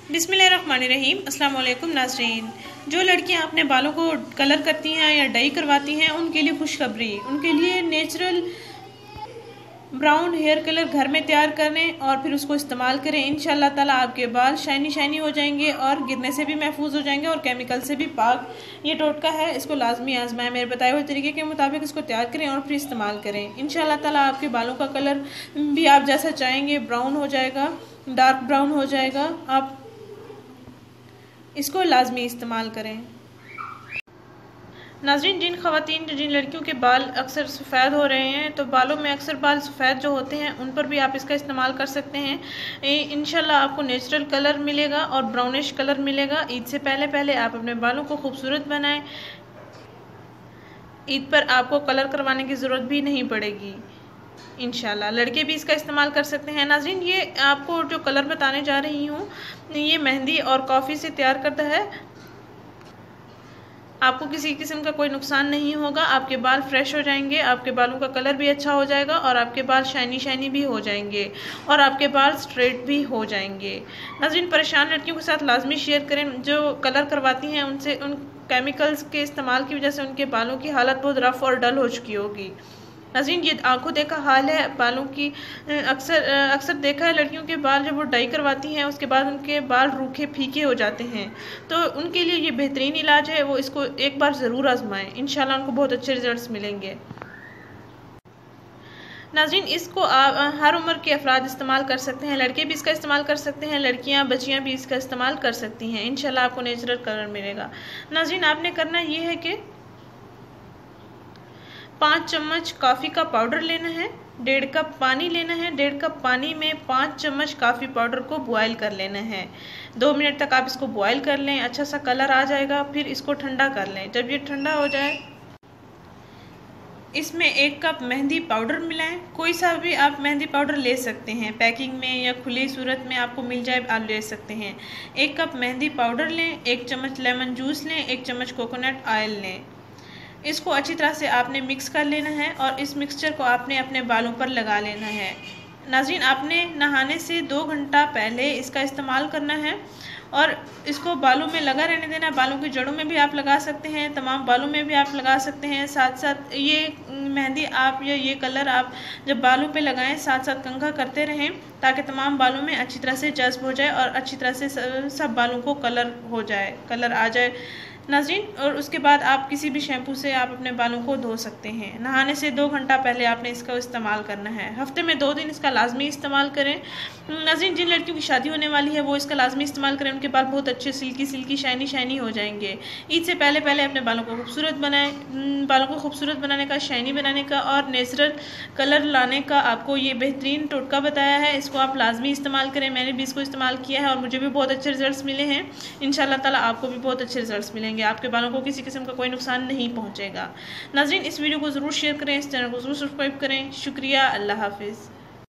बिस्मिल्लाहिर्रहमानिर्रहीम। अस्सलाम वालेकुम नाज़रीन। जो लड़कियां अपने बालों को कलर करती हैं या डाई करवाती हैं उनके लिए खुशखबरी, उनके लिए नेचुरल ब्राउन हेयर कलर घर में तैयार करें और फिर उसको इस्तेमाल करें। इंशाल्लाह ताला आपके बाल शाइनी शाइनी हो जाएंगे और गिरने से भी महफूज हो जाएंगे और केमिकल से भी पाक। ये टोटका है, इसको लाजमी आजमाएं। मेरे बताए हुए तरीके के मुताबिक इसको तैयार करें और फिर इस्तेमाल करें। इंशाल्लाह ताला आपके बालों का कलर भी आप जैसा चाहेंगे ब्राउन हो जाएगा, डार्क ब्राउन हो जाएगा। आप इसको लाजमी इस्तेमाल करें। नाज़रीन, जिन लड़कियों के बाल अक्सर सफ़ेद हो रहे हैं, तो बालों में अक्सर बाल सफ़ेद जो होते हैं उन पर भी आप इसका इस्तेमाल कर सकते हैं। इंशाल्लाह आपको नेचुरल कलर मिलेगा और ब्राउनिश कलर मिलेगा। ईद से पहले पहले आप अपने बालों को खूबसूरत बनाएं। ईद पर आपको कलर करवाने की ज़रूरत भी नहीं पड़ेगी इंशाल्लाह। लड़के भी इसका इस्तेमाल कर सकते हैं। नाज़रीन, ये आपको जो कलर बताने जा रही हूँ ये मेहंदी और कॉफ़ी से तैयार करता है। आपको किसी किस्म का कोई नुकसान नहीं होगा। आपके बाल फ्रेश हो जाएंगे, आपके बालों का कलर भी अच्छा हो जाएगा और आपके बाल शाइनी शाइनी भी हो जाएंगे और आपके बाल स्ट्रेट भी हो जाएंगे। नाज़रीन, परेशान लड़कियों के साथ लाजमी शेयर करें। जो कलर करवाती हैं उनसे उन केमिकल्स के इस्तेमाल की वजह से उनके बालों की हालत बहुत रफ़ और डल हो चुकी होगी। नाज़रीन, ये आंखों देखा हाल है बालों की। अक्सर देखा है लड़कियों के बाल जब वो डाई करवाती हैं उसके बाद उनके बाल रूखे फीके हो जाते हैं, तो उनके लिए ये बेहतरीन इलाज है। वो इसको एक बार ज़रूर आजमाएं, इंशाल्लाह उनको बहुत अच्छे रिजल्ट्स मिलेंगे। नाज़रीन, इसको हर उम्र के अफराद इस्तेमाल कर सकते हैं। लड़के भी इसका इस्तेमाल कर सकते हैं, लड़कियां बच्चियां भी इसका इस्तेमाल कर सकती हैं। इंशाल्लाह आपको नेचुरल कलर मिलेगा। नाज़रीन, आपने करना ये है कि 5 चम्मच कॉफ़ी का पाउडर लेना है, 1.5 कप पानी लेना है। 1.5 कप पानी में 5 चम्मच कॉफ़ी पाउडर को बॉयल कर लेना है। 2 मिनट तक आप इसको बॉयल कर लें, अच्छा सा कलर आ जाएगा। फिर इसको ठंडा कर लें। जब ये ठंडा हो जाए इसमें 1 कप मेहंदी पाउडर मिलाएं। कोई सा भी आप मेहंदी पाउडर ले सकते हैं, पैकिंग में या खुली सूरत में आपको मिल जाए आप ले सकते हैं। 1 कप मेहंदी पाउडर लें, 1 चम्मच लेमन जूस लें, 1 चम्मच कोकोनट ऑयल लें। इसको अच्छी तरह से आपने मिक्स कर लेना है और इस मिक्सचर को आपने अपने बालों पर लगा लेना है। नाज़रीन, आपने नहाने से 2 घंटा पहले इसका इस्तेमाल करना है और इसको बालों में लगा रहने देना। बालों की जड़ों में भी आप लगा सकते हैं, तमाम बालों में भी आप लगा सकते हैं। साथ साथ ये मेहंदी आप या ये कलर आप जब बालों पे लगाएं साथ साथ कंघा करते रहें ताकि तमाम बालों में अच्छी तरह से जज्ब हो जाए और अच्छी तरह से सब बालों को कलर आ जाए। नाज़रीन, और उसके बाद आप किसी भी शैम्पू से आप अपने बालों को धो सकते हैं। नहाने से 2 घंटा पहले आपने इसका इस्तेमाल करना है। हफ्ते में 2 दिन इसका लाजमी इस्तेमाल करें। नाज़रीन, जिन लड़कियों की शादी होने वाली है वो इसका लाजमी इस्तेमाल करें। उनके बाल बहुत अच्छे सिल्की शाइनी शाइनी हो जाएंगे। ईद से पहले पहले अपने बालों को खूबसूरत बनाएं। बालों को खूबसूरत बनाने का, शाइनी बनाने का और नेचुरल कलर लाने का आपको ये बेहतरीन टोटका बताया है। इसको आप लाजमी इस्तेमाल करें। मैंने भी इसको इस्तेमाल किया है और मुझे भी बहुत अच्छे रिजल्ट्स मिले हैं। इंशाल्लाह ताला आपको भी बहुत अच्छे रिजल्ट्स मिलेंगे। आपके बालों को किसी किस्म का कोई नुकसान नहीं पहुंचेगा। नाज़रीन, इस वीडियो को ज़रूर शेयर करें, इस चैनल को ज़रूर सब्सक्राइब करें। शुक्रिया, अल्लाह हाफिज़।